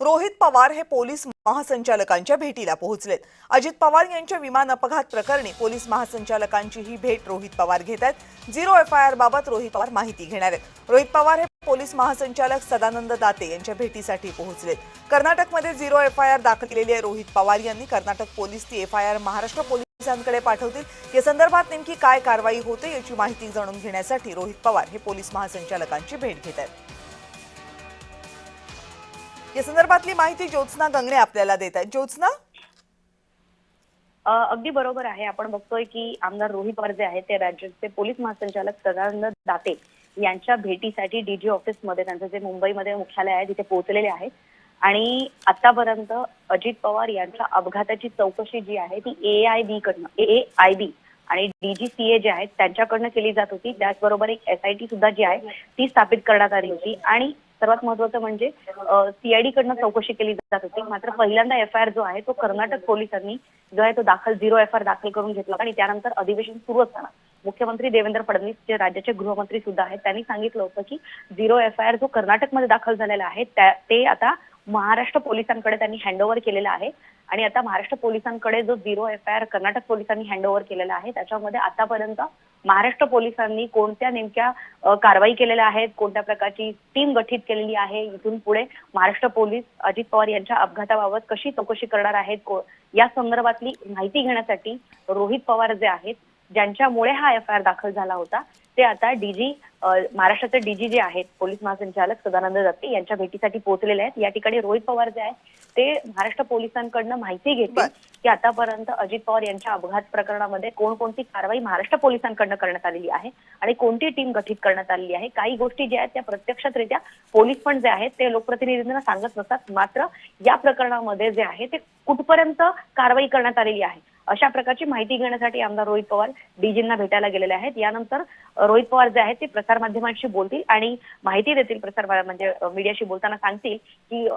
रोहित पवार हे पोलीस महासंचालकांच्या भेटीला पोहोचलेत। अजित पवार यांच्या विमान अपघात प्रकरणी पोलीस महासंचालकांची ही भेट रोहित पवार घेत आहेत। 0 FIR बाबत रोहित पवार माहिती घेणार आहेत। रोहित पवार हे पोलीस महासंचालक सदानंद दाते यांच्या भेटीसाठी पोहोचलेत। कर्नाटकमध्ये 0 FIR दाखल केलेली आहे। रोहित पवार यांनी कर्नाटक पोलीस ती FIR महाराष्ट्र पोलिसांकडे पाठवतील। या संदर्भात नेमकी काय कारवाई होते याची माहिती जाणून घेण्यासाठी रोहित पवार हे पोलीस महासंचालकांची भेट घेत आहेत। या संदर्भातली माहिती ज्योत्स्ना गंगणे आपल्याला देत आहेत। ज्योत्स्ना, अगदी बरोबर आहे। आपण बघतोय की आमदार रोहित पवार जे आहेत ते राज्याचे पोलीस महासंचालक सदानंद दाते यांच्या भेटीसाठी डीजी ऑफिस मध्ये त्यांचं जे मुंबईमध्ये मुख्यालय आहे तिथे पोहोचलेले आहेत। आणि आतापर्यंत अजित पवार यांच्या अपघाताची चौकशी जी आहे ती AAIB आणि DGCA जे आहेत त्यांच्याकडनं केली जात होती। त्याचबरोबर एक SIT सुद्धा जी आहे ती स्थापित करण्यात आली होती आणि सर्वात महत्त्वाचं म्हणजे CID कडनं चौकशी केली जात होती। मात्र पहिल्यांदा FIR जो आहे तो कर्नाटक पोलिसांनी जो आहे तो 0 FIR दाखल करून घेतला आणि त्यानंतर अधिवेशन सुरू असताना मुख्यमंत्री देवेंद्र फडणवीस जे राज्याचे गृहमंत्री सुद्धा आहेत त्यांनी सांगितलं होतं की 0 FIR जो कर्नाटकमध्ये दाखल झालेला आहे ते आता महाराष्ट्र पोलिसांकडे त्यांनी हँडओव्हर केलेला आहे। आणि आता महाराष्ट्र पोलिसांकडे जो 0 FIR कर्नाटक पोलिसांनी हँडओव्हर केलेला आहे त्याच्यामध्ये आतापर्यंत महाराष्ट्र पोलिसांनी कोणत्या नेमक्या कारवाई केलेल्या आहेत, कोणत्या प्रकारची टीम गठीत केलेली आहे, इथून पुढे महाराष्ट्र पोलीस अजित पवार यांच्या अपघाताबाबत कशी चौकशी करणार आहेत या संदर्भातली माहिती घेण्यासाठी रोहित पवार जे आहेत ज्यांच्यामुळे हा FIR दाखल झाला होता ते आता महाराष्ट्राचे DG जे आहेत पोलीस महासंचालक सदानंद दाते यांच्या भेटीसाठी पोहोचलेले आहेत। या ठिकाणी रोहित पवार जे आहेत ते महाराष्ट्र पोलिसांकडनं माहिती घेतील की आतापर्यंत अजित पवार यांच्या अपघात प्रकरणामध्ये कोणकोणती कारवाई महाराष्ट्र पोलिसांकडनं करण्यात आलेली आहे आणि कोणती टीम गठीत करण्यात आलेली आहे। काही गोष्टी ज्या आहेत त्या प्रत्यक्षरित्या पोलीस पण जे आहेत ते लोकप्रतिनिधींना सांगत नसतात, मात्र या प्रकरणामध्ये जे आहे ते कुठपर्यंत कारवाई करण्यात आलेली आहे अशा प्रकारची माहिती घेण्यासाठी आमदार रोहित पवार DGंना भेटायला गेलेले आहेत। यानंतर रोहित पवार जे आहेत ते प्रसारमाध्यमांशी बोलतील आणि माहिती देतील, म्हणजे मीडियाशी बोलताना सांगतील की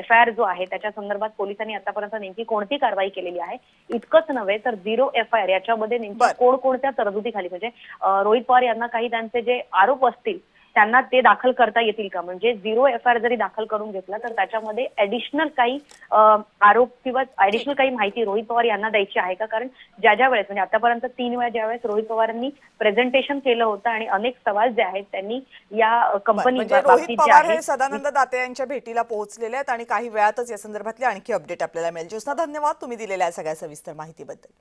FIR जो आहे त्याच्या संदर्भात पोलिसांनी आतापर्यंत नेमकी कोणती कारवाई केलेली आहे। इतकंच नव्हे तर 0 FIR याच्यामध्ये नेमकी कोणकोणत्या तरतुदी खाली म्हणजे रोहित पवार यांना काही त्यांचे जे आरोप असतील त्यांना ते दाखल करता येतील का, म्हणजे 0 FIR जरी दाखल करून घेतला तर त्याच्यामध्ये ऍडिशनल काही आरोप किंवा ऍडिशनल काही माहिती रोहित पवार यांना द्यायची आहे का। कारण ज्या वेळेस म्हणजे आतापर्यंत 3 वेळा ज्यावेळेस रोहित पवारांनी प्रेझेंटेशन केलं होतं आणि अनेक सवाल जे आहेत त्यांनी या कंपनी रोहित पवार हे सदानंद दाते यांच्या भेटीला पोहोचलेले आहेत आणि काही वेळातच या संदर्भातली आणखी अपडेट आपल्याला मिळेल। ज्योत्स्ना, धन्यवाद तुम्ही दिलेल्या सगळ्या सविस्तर माहितीबद्दल।